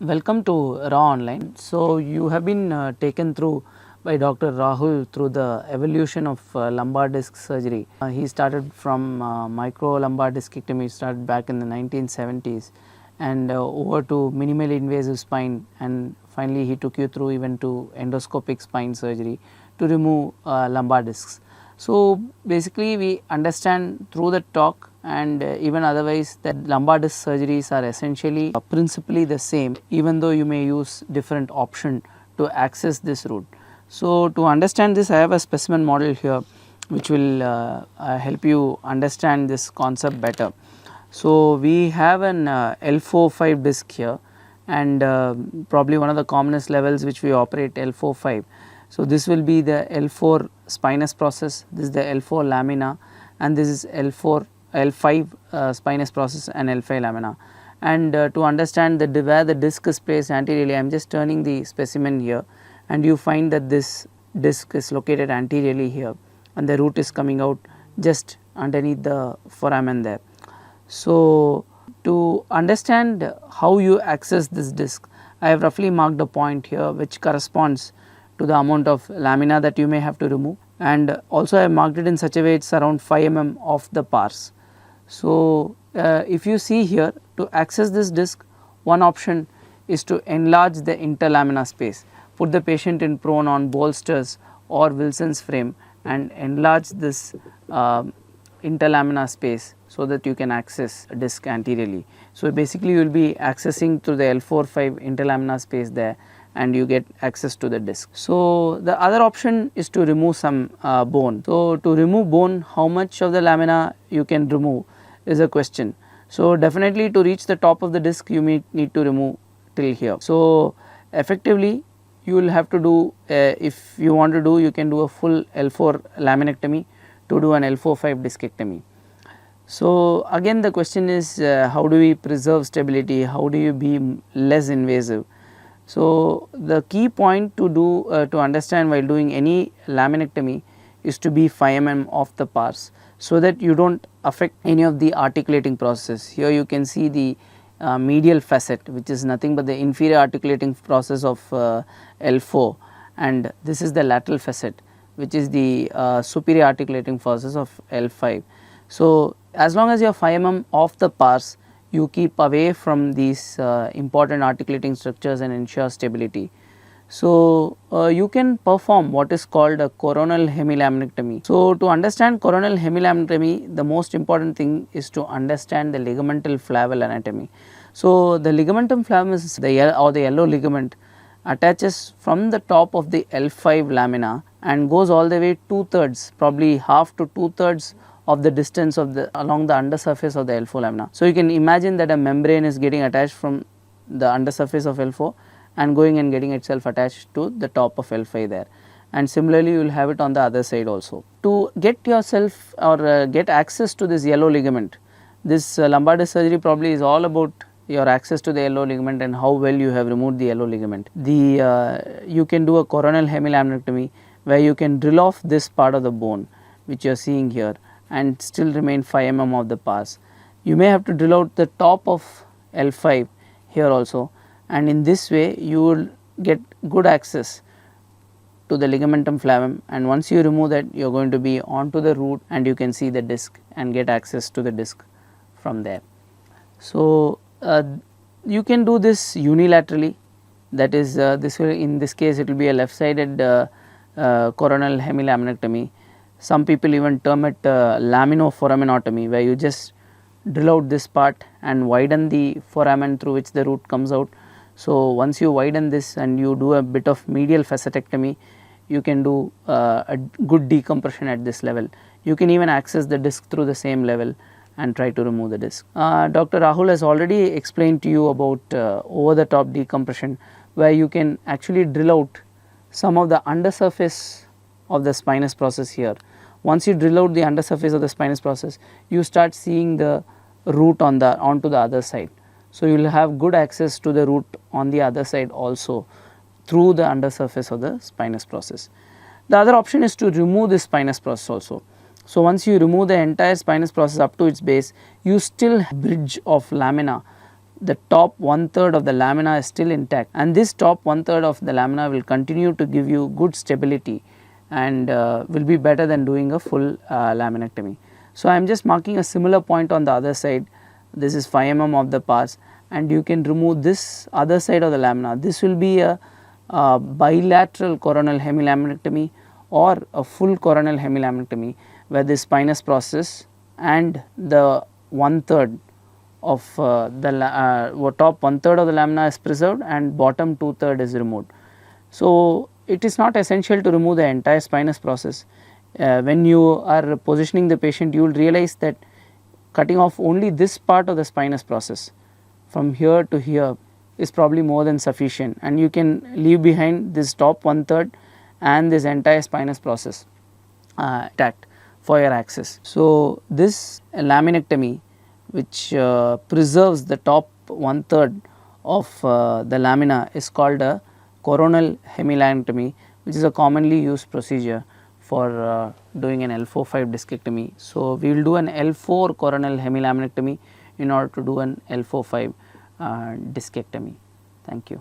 Welcome to RAAONLINE. So, you have been taken through by Dr. Rahul through the evolution of lumbar disc surgery. He started from micro lumbar discectomy, started back in the 1970s, and over to minimally invasive spine, and finally he took you through even to endoscopic spine surgery to remove lumbar discs. So, basically we understand through the talk and even otherwise that lumbar disc surgeries are essentially principally the same, even though you may use different option to access this route. So, to understand this, I have a specimen model here which will help you understand this concept better. So, we have an L4-5 disc here, and probably one of the commonest levels which we operate L4-5. So, this will be the L4 spinous process, this is the L4 lamina, and this is L5 spinous process and L5 lamina. And to understand where the disc is placed anteriorly, I am just turning the specimen here, and you find that this disc is located anteriorly here, and the root is coming out just underneath the foramen there. So, to understand how you access this disc, I have roughly marked a point here which corresponds to the amount of lamina that you may have to remove, and also I have marked it in such a way it is around 5 mm of the pars. So, if you see here, to access this disc, one option is to enlarge the interlaminar space, put the patient in prone on bolsters or Wilson's frame and enlarge this interlaminar space so that you can access disc anteriorly. So, basically you will be accessing through the L4-5 interlaminar space there, and you get access to the disc. So, the other option is to remove some bone. So, to remove bone, how much of the lamina you can remove is a question. So, definitely to reach the top of the disc you may need to remove till here. So, effectively you will have to do, if you want to do, you can do a full L4 laminectomy to do an L4-5 discectomy. So, again the question is how do we preserve stability, how do you be less invasive. So, the key point to do to understand while doing any laminectomy is to be 5 mm off the pars, so that you do not affect any of the articulating process. Here you can see the medial facet, which is nothing but the inferior articulating process of L4, and this is the lateral facet, which is the superior articulating process of L5. So, as long as you are 5 mm off the pars, you keep away from these important articulating structures and ensure stability. So, you can perform what is called a coronal hemilaminectomy. So, to understand coronal hemilaminectomy, the most important thing is to understand the ligamental flavel anatomy. So, the ligamentum flavum is the yellow ligament attaches from the top of the L5 lamina and goes all the way 2/3, probably half to 2/3 of the distance of the along the undersurface of the L4 lamina. So, you can imagine that a membrane is getting attached from the undersurface of L4 and going and getting itself attached to the top of L5 there, and similarly you will have it on the other side also. To get yourself or get access to this yellow ligament, this lumbar disc surgery probably is all about your access to the yellow ligament and how well you have removed the yellow ligament. You can do a coronal hemilaminectomy where you can drill off this part of the bone which you are seeing here and still remain 5 mm of the pars. You may have to drill out the top of L5 here also, and in this way you will get good access to the ligamentum flavum, and once you remove that you are going to be onto the root and you can see the disc and get access to the disc from there. So, you can do this unilaterally, that is in this case it will be a left sided coronal hemilaminectomy. Some people even term it laminoforaminotomy, where you just drill out this part and widen the foramen through which the root comes out. So, once you widen this and you do a bit of medial facetectomy, you can do a good decompression at this level. You can even access the disc through the same level and try to remove the disc. Dr. Rahul has already explained to you about over the top decompression, where you can actually drill out some of the undersurface of the spinous process here. Once you drill out the undersurface of the spinous process, you start seeing the root onto the other side. So, you will have good access to the root on the other side also through the undersurface of the spinous process. The other option is to remove this spinous process also. So, once you remove the entire spinous process up to its base, you still have a bridge of lamina the top 1/3 of the lamina is still intact, and this top 1/3 of the lamina will continue to give you good stability and will be better than doing a full laminectomy. So, I am just marking a similar point on the other side. This is 5 mm of the pars, and you can remove this other side of the lamina. This will be a bilateral coronal hemilaminectomy or a full coronal hemilaminectomy, where the spinous process and the 1/3 of the top 1/3 of the lamina is preserved and bottom 2/3 is removed. So, it is not essential to remove the entire spinous process. When you are positioning the patient, you will realize that cutting off only this part of the spinous process from here to here is probably more than sufficient, and you can leave behind this top 1/3 and this entire spinous process intact for your access. So, this laminectomy, which preserves the top 1/3 of the lamina, is called a coronal hemilaminectomy, which is a commonly used procedure for doing an L4-5 discectomy. So, we will do an L4 coronal hemilaminectomy in order to do an L4-5 discectomy. Thank you.